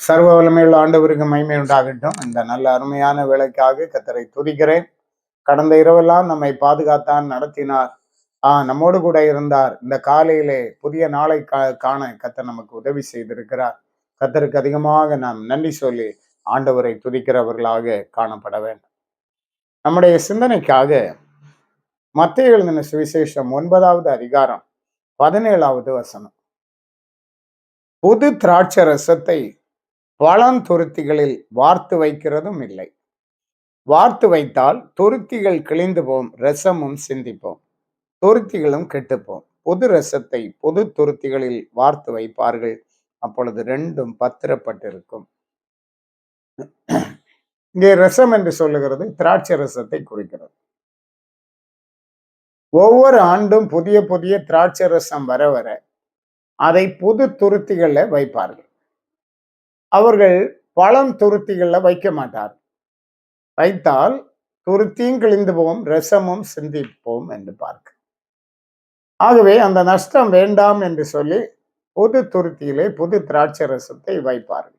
சர்வ வல்லமையுள்ள ஆண்டவருக்கு மகிமை உண்டாகட்டும். இந்த நல்ல அருமையான வேலைக்காக கர்த்தரை துதிக்கிறேன். கடந்த இரவெல்லாம் நம்மை பாதுகாத்தான், நடத்தினார். நம்மோடு கூட இருந்தார். இந்த காலையிலே புதிய நாளை காண கர்த்தர் நமக்கு உதவி செய்திருக்கிறார். கர்த்தருக்கு அதிகமாக நாம் நன்றி சொல்லி ஆண்டவரை துதிக்கிறவர்களாக காணப்பட வேண்டும். நம்முடைய சிந்தனைக்காக மத்தேயு எழுதின சுவிசேஷம் 9வது அதிகாரம் 17வது வசனம். புது திராட்சை ரசத்தை பழந்துருத்திகளில் வார்த்து வைக்கிறதும் இல்லை. வார்த்து வைத்தால் துருத்திகள் கிழிந்து போம், ரசமும் சிந்திப்போம், துருத்திகளும் கெட்டுப்போம். புது ரசத்தை புது துருத்திகளில் வார்த்து வைப்பார்கள், அப்பொழுது ரெண்டும் பத்திரப்பட்டிருக்கும். இங்கே ரசம் என்று சொல்லுகிறது திராட்சை ரசத்தை குறிக்கிறது. ஒவ்வொரு ஆண்டும் புதிய புதிய திராட்சை ரசம் வர வர அதை புது துருத்திகள்ல வைப்பார்கள். அவர்கள் பழம் துருத்திகள்ல வைக்க மாட்டார். வைத்தால் துருத்தியும் கிழிந்து போவோம், ரசமும் சிந்திப்போம் என்று பார்க்க. ஆகவே அந்த நஷ்டம் வேண்டாம் என்று சொல்லி புது துருத்தியிலே புது திராட்சை ரசத்தை வைப்பார்கள்.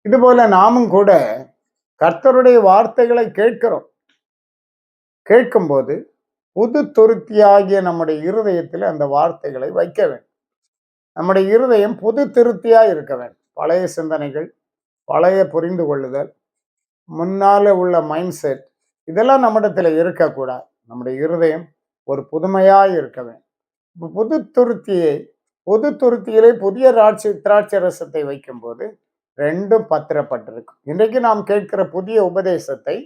இதுபோல நாமும் கூட கர்த்தருடைய வார்த்தைகளை கேட்கிறோம். கேட்கும்போது புது துருத்தியாகிய நம்முடைய இருதயத்தில் அந்த வார்த்தைகளை வைக்க வேண்டும். நம்முடைய இருதயம் புது திருப்தியா இருக்க வேண்டும். பழைய சிந்தனைகள், பழைய புரிந்து கொள்ளுதல், முன்னால உள்ள மைண்ட் செட், இதெல்லாம் நம்மிடத்துல இருக்கக்கூடாது. நம்முடைய இருதயம் ஒரு புதுமையாய் இருக்க வேண்டும். புது துருத்தியிலே புதிய திராட்சை ரசத்தை வைக்கும் போது ரெண்டும் பத்திரப்பட்டிருக்கும். இன்றைக்கு நாம் கேட்கிற புதிய உபதேசத்தை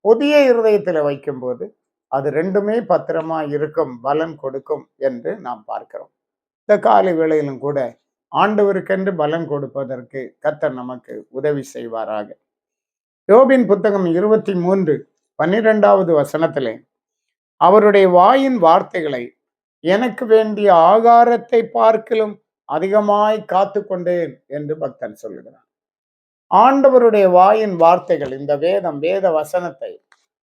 புதிய இருதயத்தில் வைக்கும் போது அது ரெண்டுமே பத்திரமா இருக்கும், பலன் கொடுக்கும் என்று நாம் பார்க்கிறோம். இந்த காலை வேளையிலும் கூட ஆண்டவருக்கென்று பலன் கொடுப்பதற்கு கர்த்தர் நமக்கு உதவி செய்வாராக. யோபின் புத்தகம் 23:12வது வசனத்திலே அவருடைய வாயின் வார்த்தைகளை எனக்கு வேண்டிய ஆகாரத்தை பார்க்கிலும் அதிகமாய் காத்து கொண்டேன் என்று பக்தன் சொல்லுகிறான். ஆண்டவருடைய வாயின் வார்த்தைகள், இந்த வேத வசனத்தை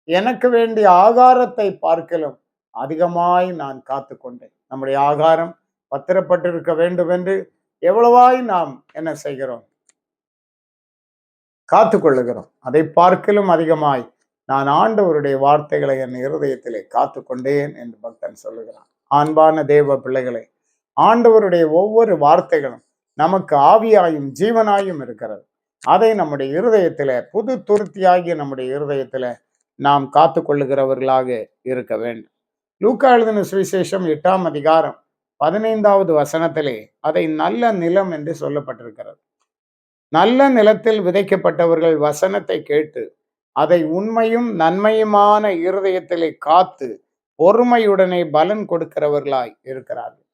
எனக்கு வேண்டிய ஆகாரத்தை பார்க்கிலும் அதிகமாய் நான் காத்து கொண்டேன். நம்முடைய ஆகாரம் பத்திரப்பட்டிருக்க வேண்டும் என்று எவ்வளவாய் நாம் என்ன செய்கிறோம்? காத்து கொள்ளுகிறோம். அதை பார்க்கிலும் அதிகமாய் நான் ஆண்டவருடைய வார்த்தைகளை என் இருதயத்திலே காத்து கொண்டேன் என்று பக்தன் சொல்லுகிறான். அன்பான தேவ பிள்ளைகளை, ஆண்டவருடைய ஒவ்வொரு வார்த்தைகளும் நமக்கு ஆவியாயும் ஜீவனாயும் இருக்கிறது. அதை நம்முடைய இருதயத்தில புது துருத்தியாகிய நம்முடைய இருதயத்தில நாம் காத்து கொள்ளுகிறவர்களாக இருக்க வேண்டும். லூக்கா எழுதின சுவிசேஷம் 8ஆம் அதிகாரம் 15வது வசனத்திலே அதை நல்ல நிலம் என்று சொல்லப்பட்டிருக்கிறது. நல்ல நிலத்தில் விதைக்கப்பட்டவர்கள் வசனத்தை கேட்டு அதை உண்மையும் நன்மையுமான இருதயத்திலே காத்து பொறுமையுடனே பலன் கொடுக்கிறவர்களாய் இருக்கிறார்கள்.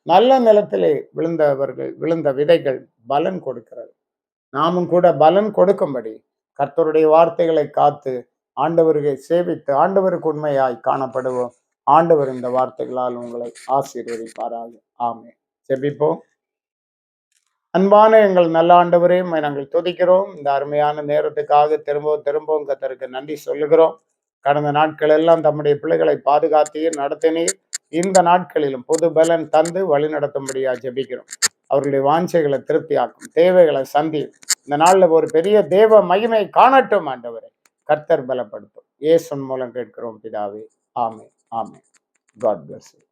நல்ல நிலத்திலே விழுந்த விதைகள் பலன் கொடுக்கிறது. நாமும் கூட பலன் கொடுக்கும்படி கர்த்தருடைய வார்த்தைகளை காத்து ஆண்டவரை சேவித்து ஆண்டவருக்கு உண்மையாய் காணப்படுவோம். ஆண்டவர் இந்த வார்த்தைகளால் உங்களை ஆசீர்வதிப்பாராக. ஆமென். ஜெபிப்போம். அன்பான எங்கள் நல்ல ஆண்டவரே, நாங்கள் துதிக்கிறோம். இந்த அருமையான நேரத்துக்காக திரும்பவும் கர்த்தருக்கு நன்றி சொல்லுகிறோம். கடந்த நாட்கள் எல்லாம் தம்முடைய பிள்ளைகளை பாதுகாத்தீர், நடத்தினீர். இந்த நாட்களிலும் புது பலன் தந்து வழி நடத்தும்படியா ஜெபிக்கிறோம். அவர்களுடைய வாஞ்சைகளை திருப்தியாக்கும், தேவைகளை சந்தி. இந்த நாள்ல ஒரு பெரிய தேவ மகிமை காணட்டும் ஆண்டவரை. கர்த்தர் பலப்படுத்தும். இயேசுவின் மூலம் கேட்கிறோம் பிதாவே. ஆமென். ஆமென். God bless you.